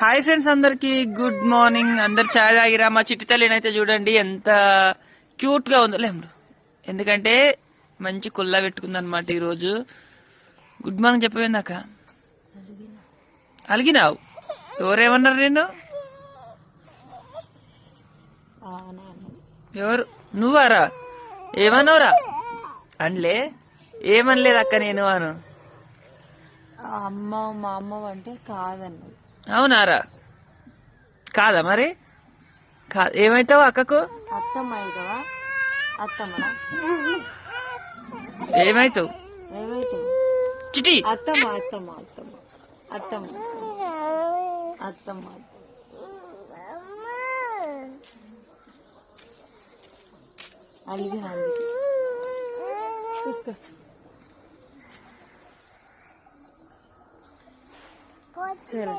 Hi friends, అందరికి good morning. అందరు చాయ్ తాగిరా? మా చిట్టి తల్లినైతే చూడండి ఎంత క్యూట్ గా ఉందో లేము. ఎందుకంటే మంచి కుల్లా పెట్టుకుందనమాట ఈరోజు. Good morning చెప్పవేందాక అలిగినావు. ఎవరేమన్నారు నేను? ఎవరు? నువ్వారా? ఏమన్నావురా? అనలే, ఏమనలేదు అక్క. నేను అను అమ్మ మా అమ్మ అంటే కాదన్నది. అవునారా? కాదా మరి? కాదు. ఏమైతావు అక్కకు? అత్తమ్మ అవుతావా? అత్తమ్మనా? ఏమైతావు ఏమైతావు? చిటి? అత్తమ్మ అత్తమ్మ అత్తమ్మ అత్తమ్మ అత్తమ్మ అలిగిన అందుకే చూసుకో. చలో